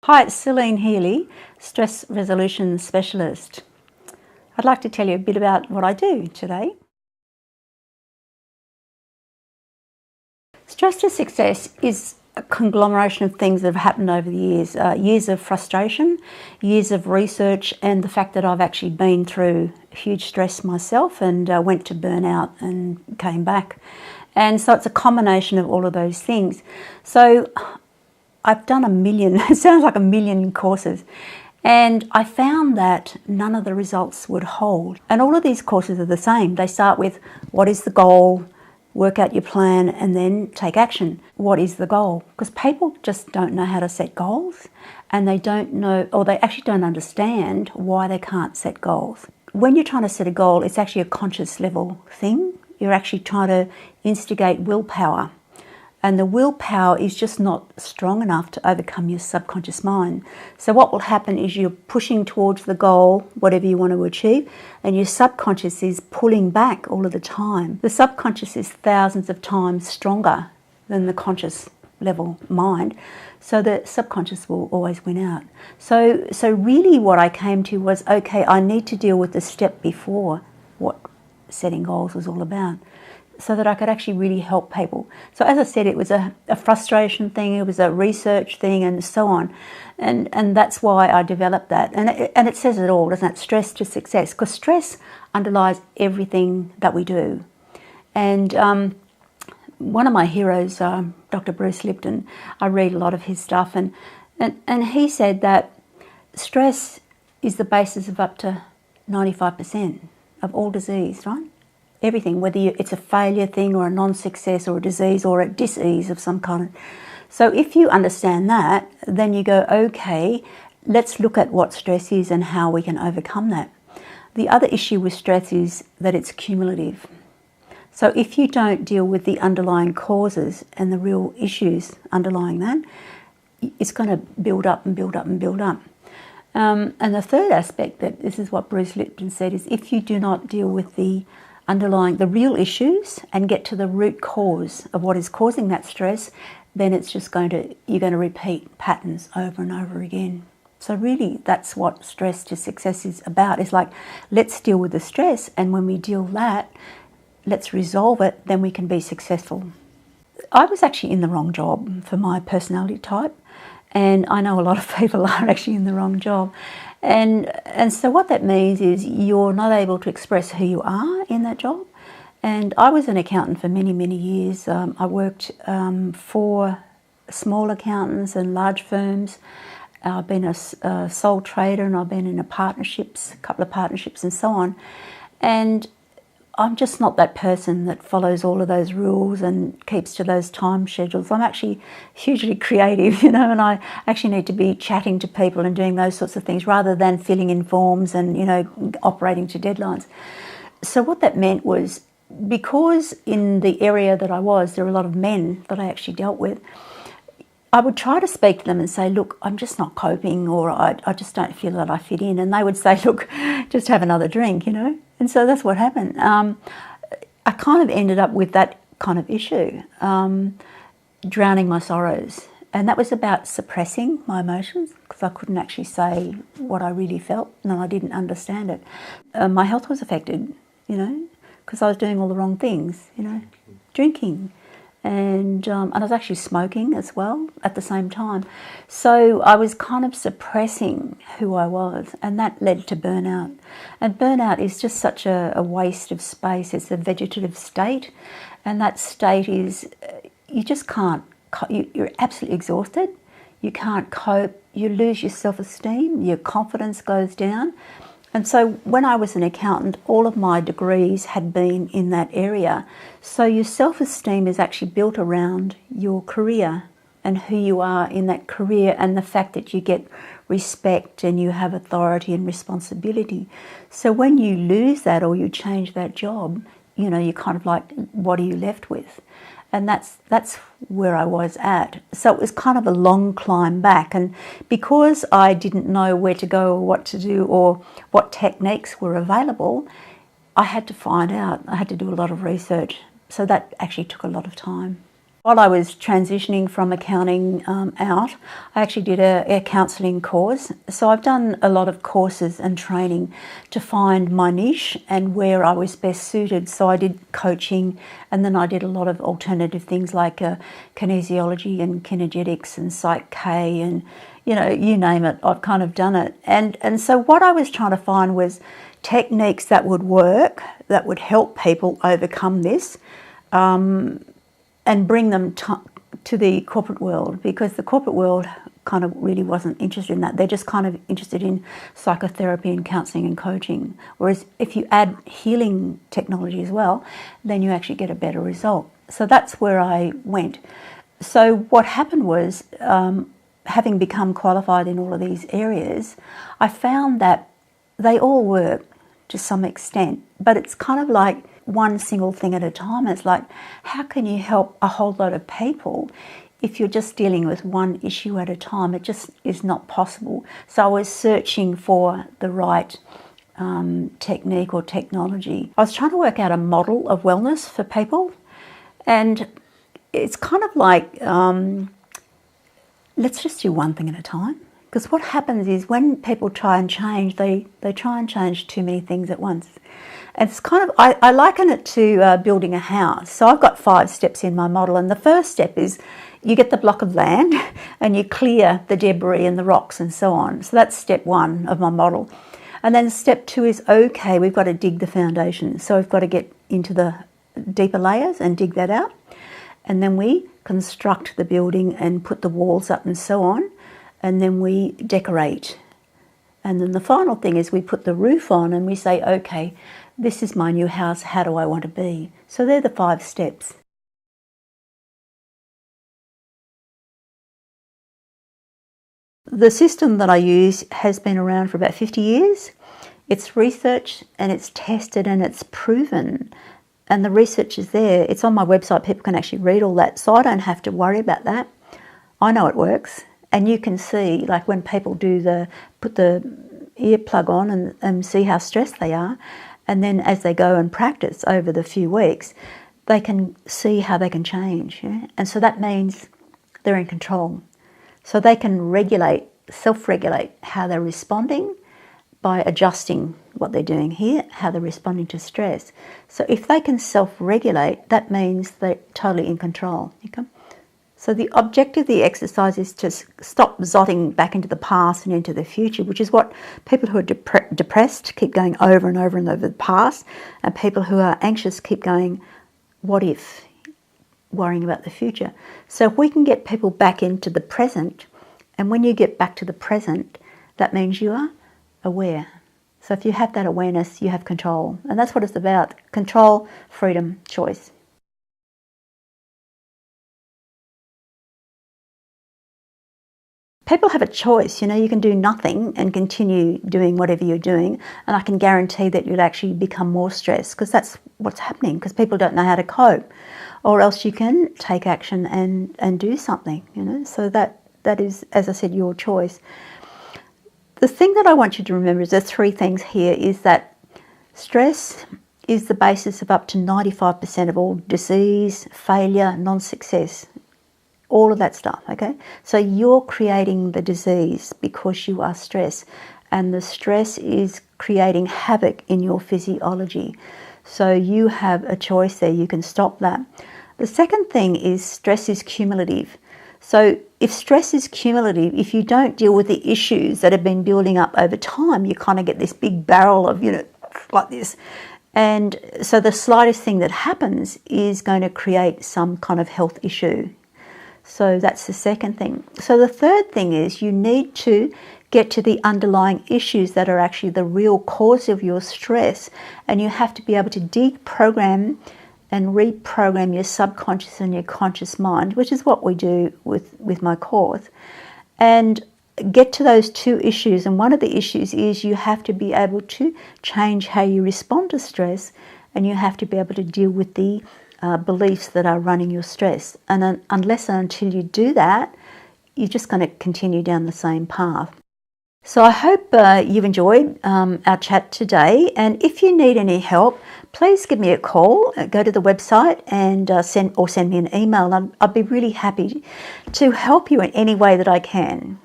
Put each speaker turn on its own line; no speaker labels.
Hi, it's Celine Healy, Stress Resolution Specialist. I'd like to tell you a bit about what I do today. Stress to success is a conglomeration of things that have happened over the years. Years of frustration, years of research, and the fact that I've actually been through huge stress myself and went to burnout and came back. And so it's a combination of all of those things. So I've done it sounds like a million courses, and I found that none of the results would hold. And all of these courses are the same. They start with, what is the goal? Work out your plan and then take action. What is the goal? Because people just don't know how to set goals, and they don't know, or they actually don't understand why they can't set goals. When you're trying to set a goal, it's actually a conscious level thing. You're actually trying to instigate willpower. And the willpower is just not strong enough to overcome your subconscious mind. So what will happen is you're pushing towards the goal, whatever you want to achieve, and your subconscious is pulling back all of the time. The subconscious is thousands of times stronger than the conscious level mind. So the subconscious will always win out. So really what I came to was, okay, I need to deal with the step before what setting goals was all about, so that I could actually really help people. So as I said, it was a frustration thing, it was a research thing, and so on. And that's why I developed that. And it says it all, doesn't it? Stress to success, because stress underlies everything that we do. And one of my heroes, Dr. Bruce Lipton, I read a lot of his stuff, and he said that stress is the basis of up to 95% of all disease, right? Everything, whether it's a failure thing or a non-success or a disease or a dis-ease of some kind. So if you understand that, then you go, okay, let's look at what stress is and how we can overcome that. The other issue with stress is that it's cumulative. So if you don't deal with the underlying causes and the real issues underlying that, it's going to build up and build up and build up. And the third aspect, that this is what Bruce Lipton said, is if you do not deal with the real issues and get to the root cause of what is causing that stress, then it's just you're going to repeat patterns over and over again. So really, that's what stress to success is about. It's like, let's deal with the stress, and when we deal that, let's resolve it, then we can be successful. I was actually in the wrong job for my personality type, and I know a lot of people are actually in the wrong job. And so what that means is you're not able to express who you are in that job. And I was an accountant for many, many years. I worked for small accountants and large firms. I've been a sole trader, and I've been in a couple of partnerships and so on. And I'm just not that person that follows all of those rules and keeps to those time schedules. I'm actually hugely creative, and I actually need to be chatting to people and doing those sorts of things rather than filling in forms and, operating to deadlines. So what that meant was, because in the area that I was, there were a lot of men that I actually dealt with, I would try to speak to them and say, look, I'm just not coping, or I just don't feel that I fit in. And they would say, look, just have another drink, And so that's what happened. I kind of ended up with that kind of issue, drowning my sorrows. And that was about suppressing my emotions, because I couldn't actually say what I really felt, and I didn't understand it. My health was affected, because I was doing all the wrong things, drinking. And I was actually smoking as well at the same time. So I was kind of suppressing who I was, and that led to burnout. And burnout is just such a waste of space. It's a vegetative state, and that state is, you just can't, you're absolutely exhausted, you can't cope, you lose your self-esteem, your confidence goes down. And so when I was an accountant, all of my degrees had been in that area. So your self-esteem is actually built around your career and who you are in that career, and the fact that you get respect and you have authority and responsibility. So when you lose that or you change that job, you're kind of like, what are you left with? And that's where I was at. So it was kind of a long climb back. And because I didn't know where to go or what to do or what techniques were available, I had to find out. I had to do a lot of research. So that actually took a lot of time. While I was transitioning from accounting out, I actually did a counselling course. So I've done a lot of courses and training to find my niche and where I was best suited. So I did coaching, and then I did a lot of alternative things like kinesiology and kinergetics and Psych K, and you name it, I've kind of done it. And so what I was trying to find was techniques that would work, that would help people overcome this, and bring them to the corporate world, because the corporate world kind of really wasn't interested in that. They're just kind of interested in psychotherapy and counselling and coaching. Whereas if you add healing technology as well, then you actually get a better result. So that's where I went. So what happened was, having become qualified in all of these areas, I found that they all work to some extent, but it's kind of like one single thing at a time. It's like, how can you help a whole lot of people if you're just dealing with one issue at a time? It just is not possible. So I was searching for the right technique or technology. I was trying to work out a model of wellness for people, and it's kind of like, let's just do one thing at a time. Because what happens is when people try and change, they try and change too many things at once. And it's kind of, I liken it to building a house. So I've got 5 steps in my model, and the first step is you get the block of land and you clear the debris and the rocks and so on. So that's step 1 of my model. And then step 2 is, okay, we've got to dig the foundation. So we've got to get into the deeper layers and dig that out. And then we construct the building and put the walls up and so on. And then we decorate. And then the final thing is we put the roof on and we say, okay, this is my new house, how do I want to be? So they're the 5 steps. The system that I use has been around for about 50 years. It's researched and it's tested and it's proven. And the research is there. It's on my website. People can actually read all that. So I don't have to worry about that. I know it works. And you can see, like when people put the earplug on and see how stressed they are, and then as they go and practice over the few weeks, they can see how they can change. Yeah? And so that means they're in control. So they can self-regulate how they're responding by adjusting what they're doing here, how they're responding to stress. So if they can self-regulate, that means they're totally in control. Okay? So the objective of the exercise is to stop zotting back into the past and into the future, which is what people who are depressed keep going over and over and over the past, and people who are anxious keep going, what if, worrying about the future. So if we can get people back into the present, and when you get back to the present, that means you are aware. So if you have that awareness, you have control. And that's what it's about. Control, freedom, choice. People have a choice, you can do nothing and continue doing whatever you're doing, and I can guarantee that you'll actually become more stressed, because that's what's happening, because people don't know how to cope. Or else you can take action and do something, so that is, as I said, your choice. The thing that I want you to remember is there's 3 things here, is that stress is the basis of up to 95% of all disease, failure, non-success. All of that stuff, okay? So you're creating the disease because you are stressed, and the stress is creating havoc in your physiology. So you have a choice there, you can stop that. The second thing is stress is cumulative. So if stress is cumulative, if you don't deal with the issues that have been building up over time, you kind of get this big barrel of, like this. And so the slightest thing that happens is going to create some kind of health issue. So that's the second thing. So the third thing is you need to get to the underlying issues that are actually the real cause of your stress, and you have to be able to deprogram and reprogram your subconscious and your conscious mind, which is what we do with my course, and get to those 2 issues. And one of the issues is you have to be able to change how you respond to stress, and you have to be able to deal with the beliefs that are running your stress. And unless and until you do that, you're just going to continue down the same path. So I hope you've enjoyed our chat today, and if you need any help, please give me a call. Go to the website and send me an email. I'd be really happy to help you in any way that I can.